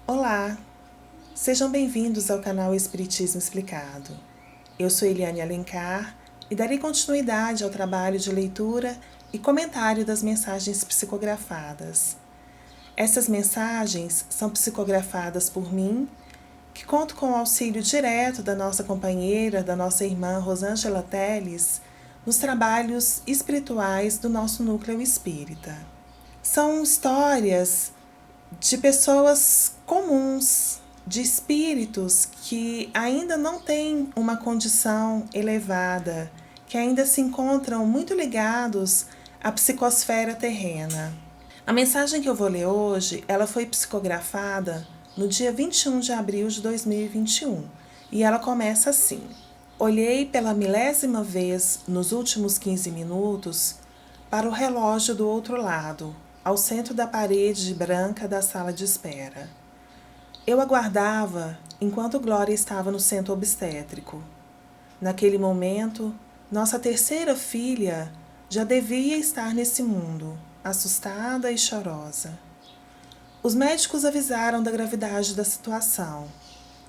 Olá, sejam bem-vindos ao canal Espiritismo Explicado. Eu sou Eliane Alencar e darei continuidade ao trabalho de leitura e comentário das mensagens psicografadas. Essas mensagens são psicografadas por mim, que conto com o auxílio direto da nossa companheira, da nossa irmã Rosângela Teles, nos trabalhos espirituais do nosso núcleo espírita. São histórias de pessoas comuns, de espíritos que ainda não têm uma condição elevada, que ainda se encontram muito ligados à psicosfera terrena. A mensagem que eu vou ler hoje, ela foi psicografada no dia 21 de abril de 2021 e ela começa assim: Olhei pela milésima vez nos últimos 15 minutos para o relógio do outro lado, ao centro da parede branca da sala de espera. Eu aguardava enquanto Glória estava no centro obstétrico. Naquele momento, nossa terceira filha já devia estar nesse mundo, assustada e chorosa. Os médicos avisaram da gravidade da situação.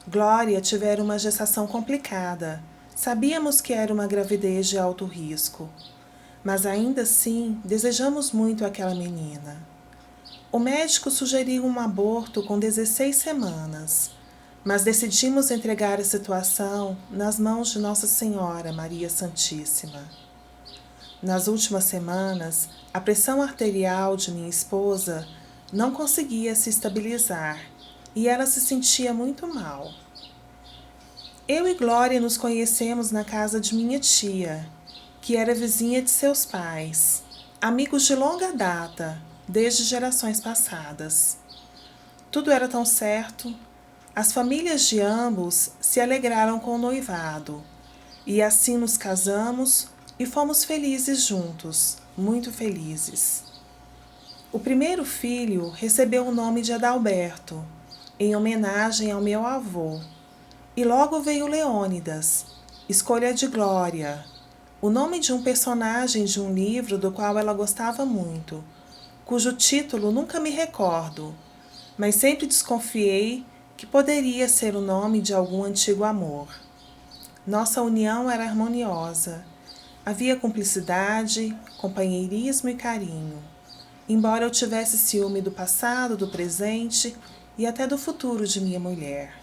Glória tivera uma gestação complicada. Sabíamos que era uma gravidez de alto risco. Mas ainda assim, desejamos muito aquela menina. O médico sugeriu um aborto com 16 semanas, mas decidimos entregar a situação nas mãos de Nossa Senhora Maria Santíssima. Nas últimas semanas, a pressão arterial de minha esposa não conseguia se estabilizar e ela se sentia muito mal. Eu e Glória nos conhecemos na casa de minha tia, que era vizinha de seus pais, amigos de longa data, desde gerações passadas. Tudo era tão certo. As famílias de ambos se alegraram com o noivado, e assim nos casamos e fomos felizes juntos, muito felizes. O primeiro filho recebeu o nome de Adalberto, em homenagem ao meu avô, e logo veio Leônidas, escolha de Glória, o nome de um personagem de um livro do qual ela gostava muito, cujo título nunca me recordo, mas sempre desconfiei que poderia ser o nome de algum antigo amor. Nossa união era harmoniosa. Havia cumplicidade, companheirismo e carinho, embora eu tivesse ciúme do passado, do presente e até do futuro de minha mulher.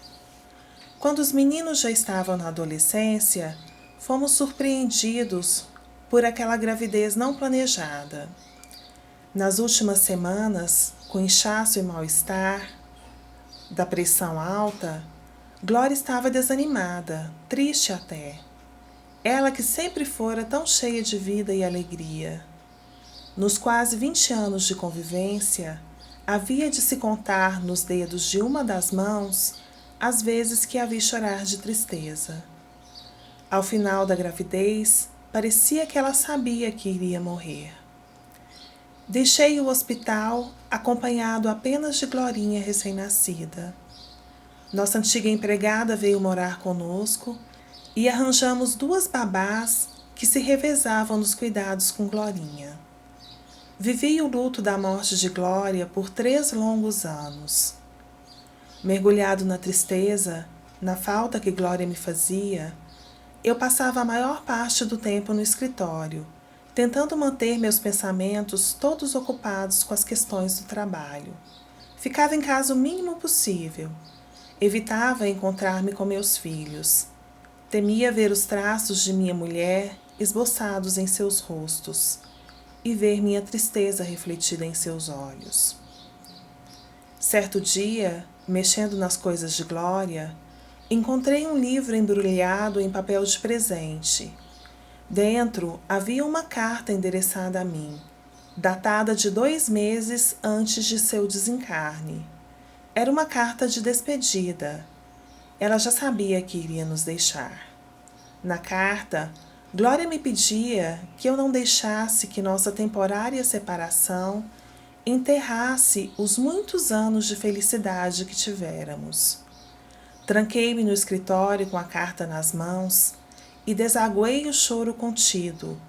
Quando os meninos já estavam na adolescência, fomos surpreendidos por aquela gravidez não planejada. Nas últimas semanas, com inchaço e mal-estar, da pressão alta, Glória estava desanimada, triste até. Ela que sempre fora tão cheia de vida e alegria. Nos quase 20 anos de convivência, havia de se contar nos dedos de uma das mãos as vezes que a vi chorar de tristeza. Ao final da gravidez, parecia que ela sabia que iria morrer. Deixei o hospital acompanhado apenas de Glorinha recém-nascida. Nossa antiga empregada veio morar conosco e arranjamos 2 babás que se revezavam nos cuidados com Glorinha. Vivi o luto da morte de Glória por 3 longos anos. Mergulhado na tristeza, na falta que Glória me fazia, eu passava a maior parte do tempo no escritório, tentando manter meus pensamentos todos ocupados com as questões do trabalho. Ficava em casa o mínimo possível. Evitava encontrar-me com meus filhos. Temia ver os traços de minha mulher esboçados em seus rostos e ver minha tristeza refletida em seus olhos. Certo dia, mexendo nas coisas de Glória, encontrei um livro embrulhado em papel de presente. Dentro havia uma carta endereçada a mim, datada de 2 meses antes de seu desencarne. Era uma carta de despedida. Ela já sabia que iria nos deixar. Na carta, Glória me pedia que eu não deixasse que nossa temporária separação enterrasse os muitos anos de felicidade que tivéramos. Tranquei-me no escritório com a carta nas mãos e desaguei o choro contido,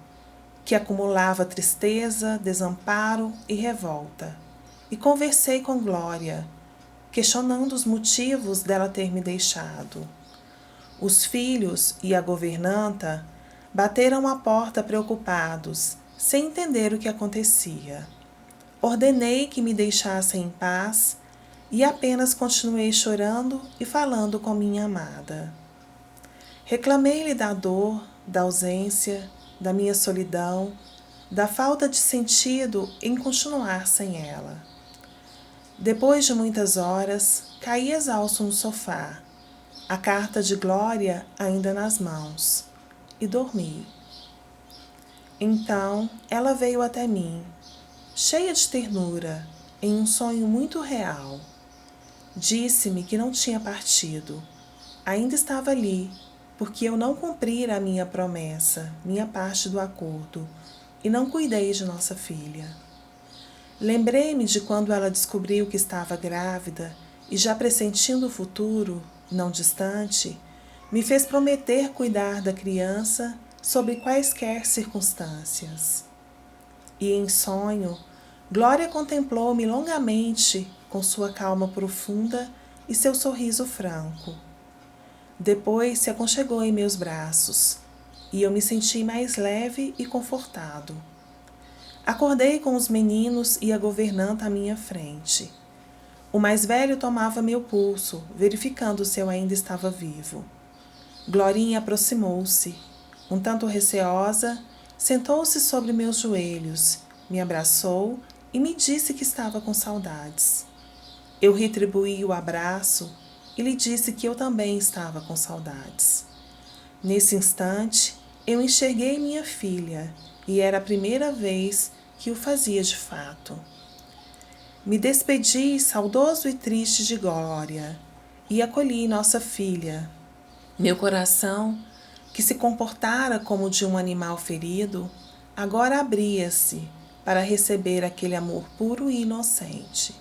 que acumulava tristeza, desamparo e revolta. E conversei com Glória, questionando os motivos dela ter me deixado. Os filhos e a governanta bateram à porta preocupados, sem entender o que acontecia. Ordenei que me deixassem em paz e apenas continuei chorando e falando com minha amada. Reclamei-lhe da dor, da ausência, da minha solidão, da falta de sentido em continuar sem ela. Depois de muitas horas, caí exausto no sofá, a carta de Glória ainda nas mãos, e dormi. Então ela veio até mim, cheia de ternura, em um sonho muito real. Disse-me que não tinha partido, ainda estava ali, porque eu não cumprira a minha promessa, minha parte do acordo, e não cuidei de nossa filha. Lembrei-me de quando ela descobriu que estava grávida e, já pressentindo o futuro, não distante, me fez prometer cuidar da criança sob quaisquer circunstâncias. E em sonho, Glória contemplou-me longamente com sua calma profunda e seu sorriso franco. Depois se aconchegou em meus braços e eu me senti mais leve e confortado. Acordei com os meninos e a governanta à minha frente. O mais velho tomava meu pulso, verificando se eu ainda estava vivo. Glorinha aproximou-se. Um tanto receosa, sentou-se sobre meus joelhos, me abraçou e me disse que estava com saudades. Eu retribuí o abraço e lhe disse que eu também estava com saudades. Nesse instante, eu enxerguei minha filha e era a primeira vez que o fazia de fato. Me despedi saudoso e triste de Glória e acolhi nossa filha. Meu coração, que se comportara como de um animal ferido, agora abria-se para receber aquele amor puro e inocente.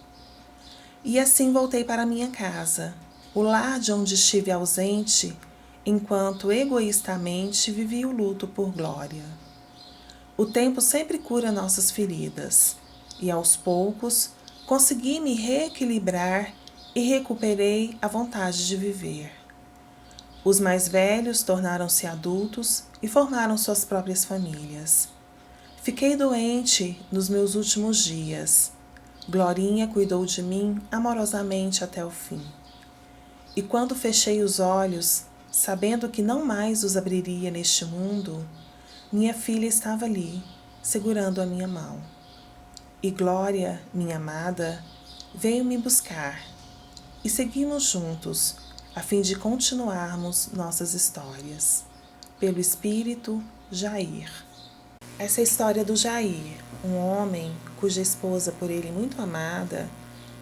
E assim voltei para minha casa, o lar de onde estive ausente, enquanto egoístamente vivi o luto por Glória. O tempo sempre cura nossas feridas, e aos poucos consegui me reequilibrar e recuperei a vontade de viver. Os mais velhos tornaram-se adultos e formaram suas próprias famílias. Fiquei doente nos meus últimos dias. Glorinha cuidou de mim amorosamente até o fim. E quando fechei os olhos, sabendo que não mais os abriria neste mundo, minha filha estava ali, segurando a minha mão. E Glória, minha amada, veio me buscar. E seguimos juntos, a fim de continuarmos nossas histórias. Pelo Espírito, Jair. Essa é a história do Jair, um homem cuja esposa, por ele muito amada,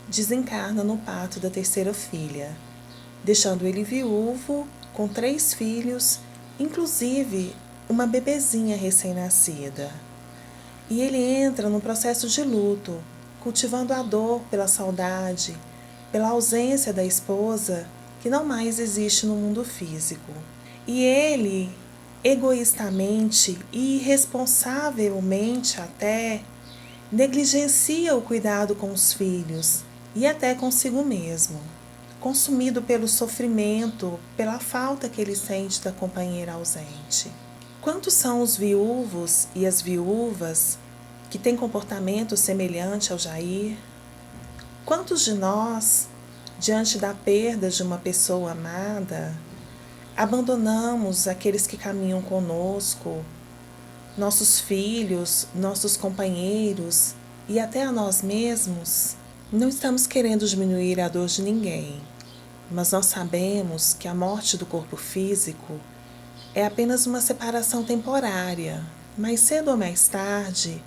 desencarna no parto da terceira filha, deixando ele viúvo, com 3 filhos, inclusive uma bebezinha recém-nascida. E ele entra num processo de luto, cultivando a dor pela saudade, pela ausência da esposa que não mais existe no mundo físico. E ele, egoístamente e irresponsavelmente até, negligencia o cuidado com os filhos e até consigo mesmo, consumido pelo sofrimento, pela falta que ele sente da companheira ausente. Quantos são os viúvos e as viúvas que têm comportamento semelhante ao Jair? Quantos de nós, diante da perda de uma pessoa amada, abandonamos aqueles que caminham conosco, nossos filhos, nossos companheiros e até a nós mesmos? Não estamos querendo diminuir a dor de ninguém, mas nós sabemos que a morte do corpo físico é apenas uma separação temporária. Mais cedo ou mais tarde,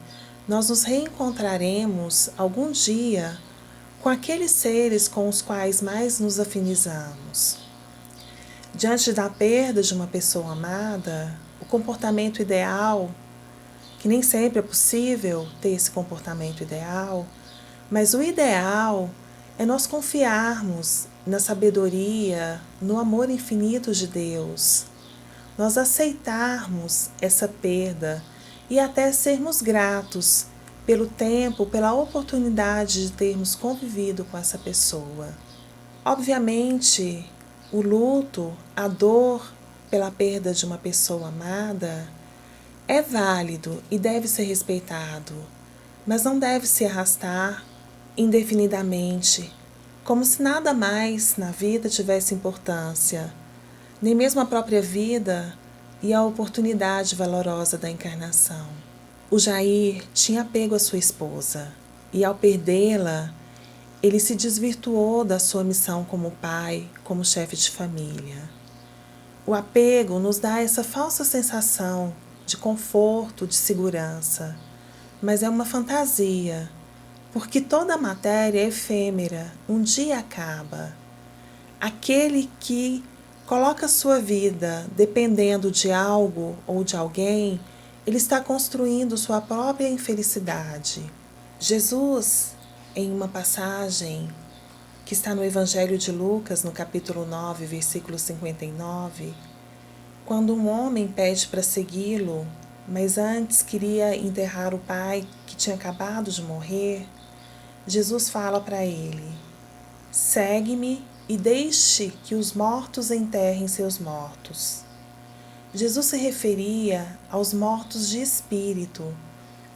nós nos reencontraremos algum dia com aqueles seres com os quais mais nos afinizamos. Diante da perda de uma pessoa amada, o comportamento ideal, que nem sempre é possível ter esse comportamento ideal, mas o ideal é nós confiarmos na sabedoria, no amor infinito de Deus, nós aceitarmos essa perda e até sermos gratos pelo tempo, pela oportunidade de termos convivido com essa pessoa. Obviamente, o luto, a dor pela perda de uma pessoa amada é válido e deve ser respeitado, mas não deve se arrastar indefinidamente, como se nada mais na vida tivesse importância, nem mesmo a própria vida e a oportunidade valorosa da encarnação. O Jair tinha apego à sua esposa e, ao perdê-la, ele se desvirtuou da sua missão como pai, como chefe de família. O apego nos dá essa falsa sensação de conforto, de segurança, mas é uma fantasia, porque toda a matéria é efêmera, um dia acaba. Aquele que coloca sua vida dependendo de algo ou de alguém, ele está construindo sua própria infelicidade. Jesus, em uma passagem que está no Evangelho de Lucas, no capítulo 9, versículo 59, quando um homem pede para segui-lo, mas antes queria enterrar o pai que tinha acabado de morrer, Jesus fala para ele: segue-me e deixe que os mortos enterrem seus mortos. Jesus se referia aos mortos de espírito,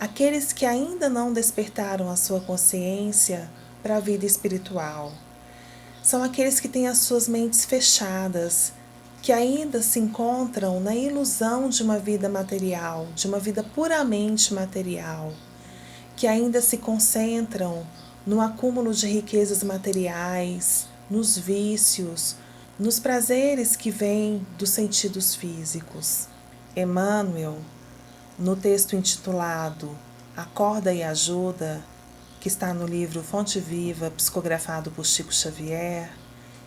aqueles que ainda não despertaram a sua consciência para a vida espiritual. São aqueles que têm as suas mentes fechadas, que ainda se encontram na ilusão de uma vida material, de uma vida puramente material, que ainda se concentram no acúmulo de riquezas materiais, nos vícios, nos prazeres que vêm dos sentidos físicos. Emmanuel, no texto intitulado Acorda e Ajuda, que está no livro Fonte Viva, psicografado por Chico Xavier,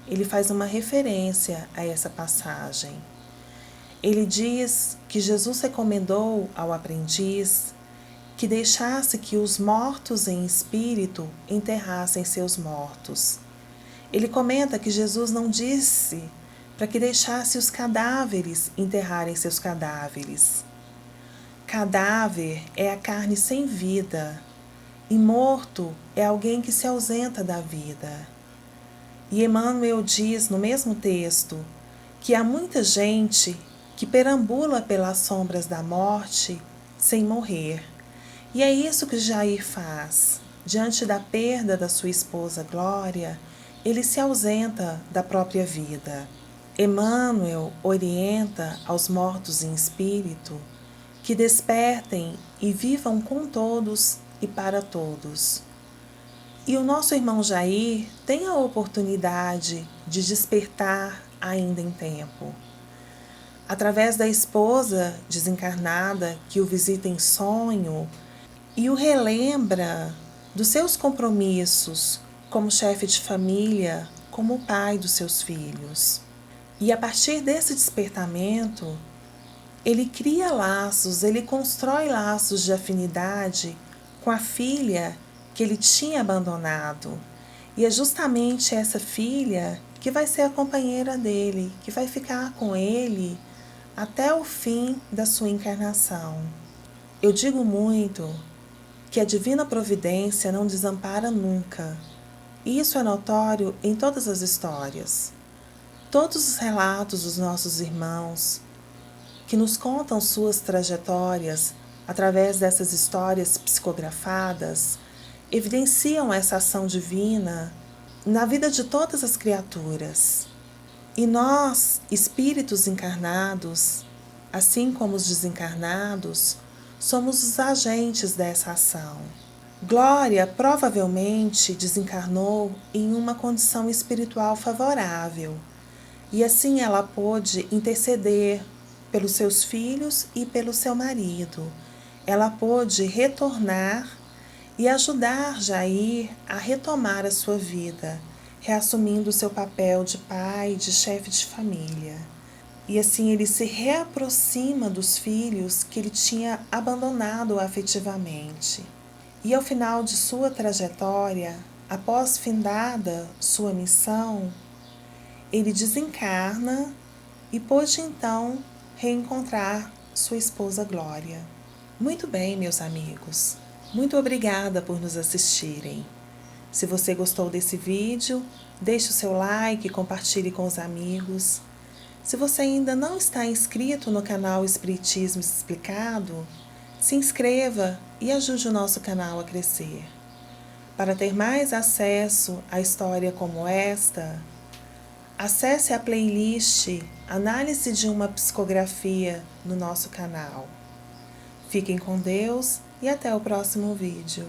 ele faz uma referência a essa passagem. Ele diz que Jesus recomendou ao aprendiz que deixasse que os mortos em espírito enterrassem seus mortos. Ele comenta que Jesus não disse para que deixasse os cadáveres enterrarem seus cadáveres. Cadáver é a carne sem vida, e morto é alguém que se ausenta da vida. E Emmanuel diz no mesmo texto que há muita gente que perambula pelas sombras da morte sem morrer. E é isso que Jair faz. Diante da perda da sua esposa Glória, ele se ausenta da própria vida. Emmanuel orienta aos mortos em espírito que despertem e vivam com todos e para todos. E o nosso irmão Jair tem a oportunidade de despertar ainda em tempo. Através da esposa desencarnada que o visita em sonho e o relembra dos seus compromissos como chefe de família, como pai dos seus filhos. E a partir desse despertamento, ele cria laços, ele constrói laços de afinidade com a filha que ele tinha abandonado. E é justamente essa filha que vai ser a companheira dele, que vai ficar com ele até o fim da sua encarnação. Eu digo muito que a divina providência não desampara nunca. E isso é notório em todas as histórias. Todos os relatos dos nossos irmãos que nos contam suas trajetórias através dessas histórias psicografadas evidenciam essa ação divina na vida de todas as criaturas. E nós, espíritos encarnados, assim como os desencarnados, somos os agentes dessa ação. Glória provavelmente desencarnou em uma condição espiritual favorável, e assim ela pôde interceder pelos seus filhos e pelo seu marido. Ela pôde retornar e ajudar Jair a retomar a sua vida, reassumindo o seu papel de pai, de chefe de família. E assim ele se reaproxima dos filhos que ele tinha abandonado afetivamente. E ao final de sua trajetória, após findada sua missão, ele desencarna e pôde então reencontrar sua esposa Glória. Muito bem, meus amigos. Muito obrigada por nos assistirem. Se você gostou desse vídeo, Deixe o seu like e compartilhe com os amigos. Se você ainda não está inscrito no canal Espiritismo Explicado, se inscreva e ajude o nosso canal a crescer. Para ter mais acesso a história como esta, acesse a playlist Análise de uma Psicografia no nosso canal. Fiquem com Deus e até o próximo vídeo.